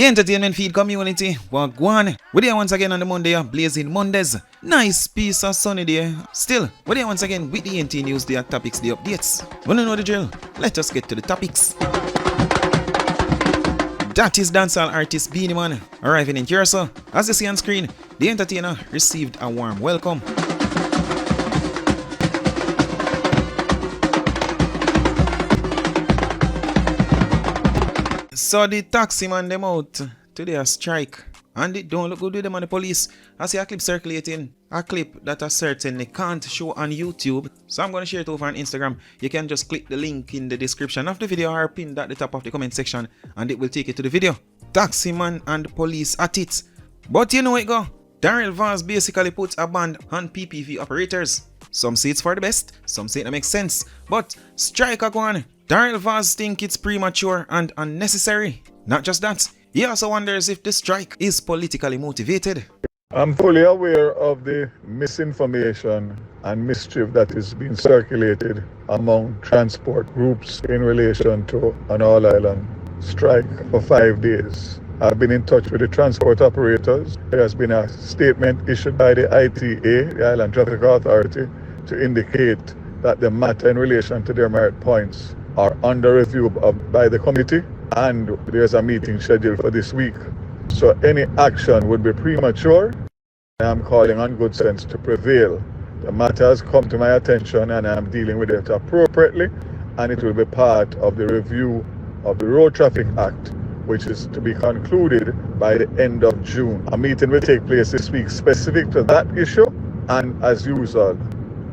entertainment feed community, wagwan. We're there once again on the Monday, blazing Mondays. Nice piece of sunny day. Still, we're there once again with the NT News, the topics, the updates. Wanna know the drill? Let us get to the topics. That is dancehall artist Beenie Man arriving in Curacao. As you see on screen, the entertainer received a warm welcome. So the taxi man them out today a strike, and it don't look good with them on the police. I see a clip circulating, a clip that I certainly can't show on YouTube, so I'm gonna share it over on Instagram. You can just click the link in the description of the video or pin at the top of the comment section, and it will take you to the video. Taxi man and police at it. But you know what it go? Vybz basically put a ban on PPV operators. Some say it's for the best, some say it makes sense, but strike a go on. Vybz think it's premature and unnecessary. Not just that, he also wonders if the strike is politically motivated. I'm fully aware of the misinformation and mischief that is being circulated among transport groups in relation to an all-island strike for 5 days. I've been in touch with the transport operators. There has been a statement issued by the ITA, the Island Traffic Authority, to indicate that the matter in relation to their merit points are under review by the committee, and there's a meeting scheduled for this week. So any action would be premature. I am calling on good sense to prevail. The matter has come to my attention and I am dealing with it appropriately, and it will be part of the review of the Road Traffic Act, which is to be concluded by the end of June. A meeting will take place this week specific to that issue, and as usual,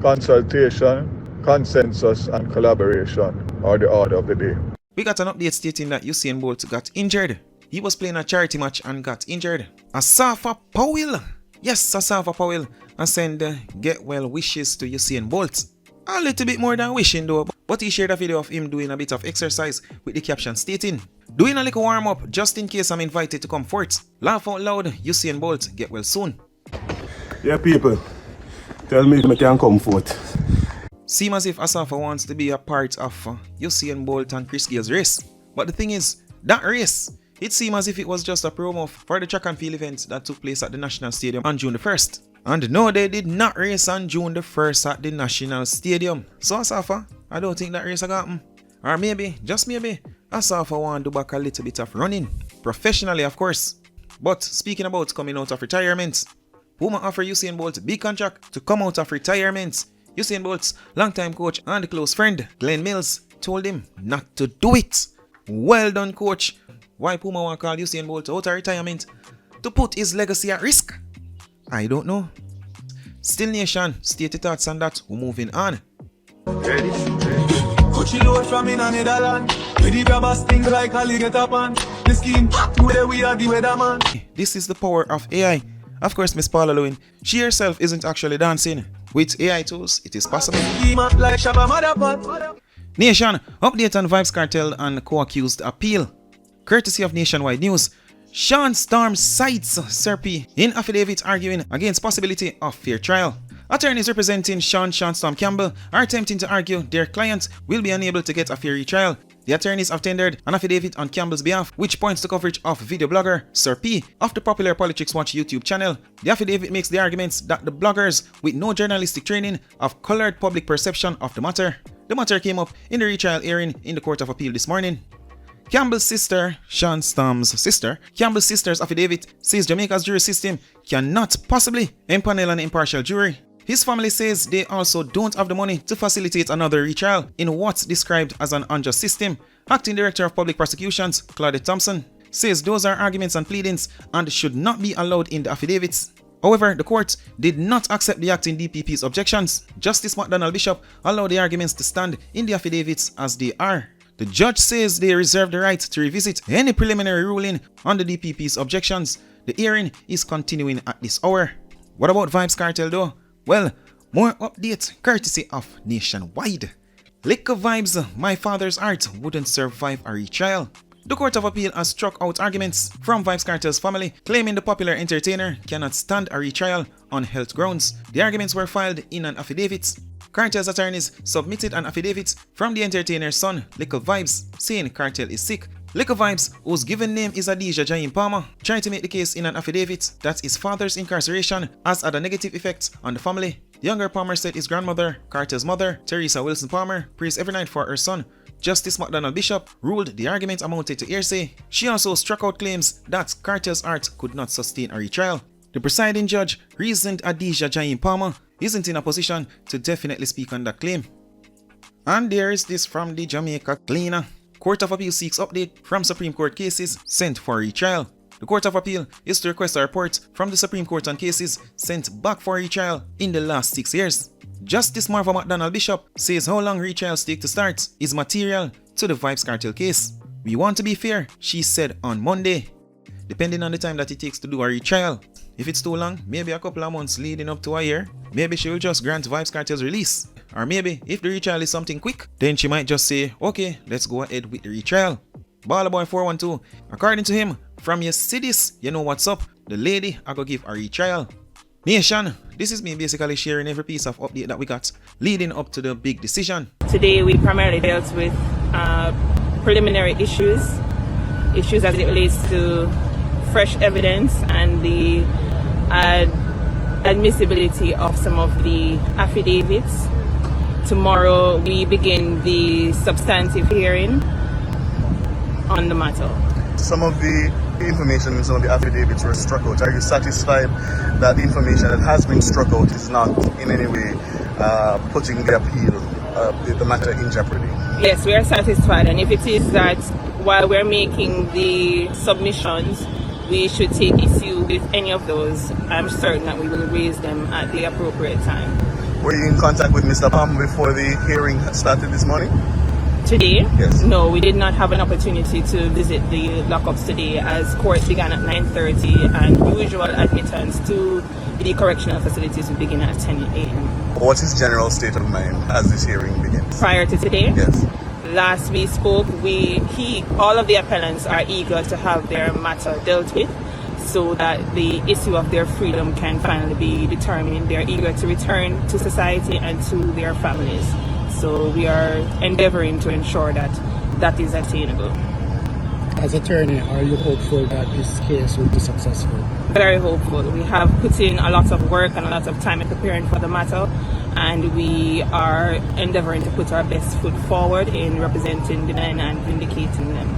consultation, consensus and collaboration are the order of the day. We got an update stating that Usain Bolt got injured. He was playing a charity match and got injured. Asafa Powell, yes, Asafa Powell, and send get well wishes to Usain Bolt. A little bit more than wishing though, but he shared a video of him doing a bit of exercise with the caption stating, "Doing a little warm up just in case I'm invited to come forth. Laugh out loud, Usain Bolt, get well soon." Yeah, people, tell me if I can come forth. Seems as if Asafa wants to be a part of Usain Bolt and Chris Gale's race. But the thing is, that race, it seems as if it was just a promo for the track and field event that took place at the National Stadium on June the 1st. And no, they did not race on June the 1st at the National Stadium. So Asafa, I don't think that race got happen. Or maybe, just maybe, Asafa want to do back a little bit of running. Professionally, of course. But speaking about coming out of retirement, Puma offer Usain Bolt a big contract to come out of retirement. Usain Bolt's longtime coach and close friend, Glenn Mills, told him not to do it. Well done, coach. Why Puma want to call Usain Bolt out of retirement? To put his legacy at risk? I don't know. Still Nation, state your thoughts on that. We're moving on. This is the power of AI. Of course, Miss Paula Lewin, she herself isn't actually dancing. With AI tools, it is possible. Nation, update on Vybz Kartel and co-accused appeal. Courtesy of Nationwide News, Sean Storm cites Sir P in affidavit arguing against possibility of fair trial. Attorneys representing Sean Storm Campbell are attempting to argue their client will be unable to get a fair retrial. The attorneys have tendered an affidavit on Campbell's behalf, which points to coverage of video blogger Sir P of the popular Politics Watch YouTube channel. The affidavit makes the arguments that the bloggers with no journalistic training have colored public perception of the matter. The matter came up in the retrial hearing in the Court of Appeal this morning. Campbell's sister, Sean Storm's sister, Campbell's sister's affidavit says Jamaica's jury system cannot possibly empanel an impartial jury. His family says they also don't have the money to facilitate another retrial in what's described as an unjust system. Acting Director of Public Prosecutions, Claudette Thompson, says those are arguments and pleadings and should not be allowed in the affidavits. However, the court did not accept the acting DPP's objections. Justice McDonald Bishop allowed the arguments to stand in the affidavits as they are. The judge says they reserve the right to revisit any preliminary ruling on the DPP's objections. The hearing is continuing at this hour. What about Vybz Kartel though? Well, more updates courtesy of Nationwide. Liquor Vybz, My Father's Art wouldn't survive a retrial. The Court of Appeal has struck out arguments from Vybz Kartel's family, claiming the popular entertainer cannot stand a retrial on health grounds. The arguments were filed in an affidavit. Kartel's attorneys submitted an affidavit from the entertainer's son, Liquor Vybz, saying Kartel is sick Liquor Vybz, whose given name is Adisha Jaim Palmer, tried to make the case in an affidavit that his father's incarceration has had a negative effect on the family. The younger Palmer said his grandmother, Kartel's mother, Teresa Wilson Palmer, prays every night for her son. Justice McDonald Bishop ruled the argument amounted to hearsay. She also struck out claims that Kartel's art could not sustain a retrial. The presiding judge reasoned Adisha Jaim Palmer isn't in a position to definitely speak on that claim. And there is this from the Jamaica Cleaner. Court of Appeal seeks update from Supreme Court cases sent for retrial. The Court of Appeal is to request a report from the Supreme Court on cases sent back for retrial in the last 6 years. Justice Marva McDonald Bishop says how long retrials take to start is material to the Vybz Kartel case. We want to be fair, she said on Monday. Depending on the time that it takes to do a retrial. If it's too long, maybe a couple of months leading up to a year, maybe she will just grant Vybz Kartel's release. Or maybe, if the retrial is something quick, then she might just say, okay, let's go ahead with the retrial. Ballerboy 412, according to him, from your cities, you know what's up, the lady I go give a retrial. Nation, this is me basically sharing every piece of update that we got leading up to the big decision. Today we primarily dealt with preliminary issues as it relates to fresh evidence and the admissibility of some of the affidavits. Tomorrow we begin the substantive hearing on the matter. Some of the information in some of the affidavits were struck out. Are you satisfied that the information that has been struck out is not in any way putting the appeal, the matter in jeopardy? Yes, we are satisfied, and if it is that while we're making the submissions we should take issue with any of those, I'm certain that we will raise them at the appropriate time. Were you in contact with Mr. Palmer before the hearing started this morning? Today? Yes. No, we did not have an opportunity to visit the lockups today as court began at 9:30 and usual admittance to the correctional facilities will begin at 10 a.m. What's his general state of mind as this hearing begins? Prior to today? Yes. Last we spoke, all of the appellants are eager to have their matter dealt with so that the issue of their freedom can finally be determined. They're eager to return to society and to their families. So we are endeavoring to ensure that that is attainable. As attorney, are you hopeful that this case will be successful? Very hopeful. We have put in a lot of work and a lot of time in preparing for the matter, and we are endeavoring to put our best foot forward in representing the men and vindicating them.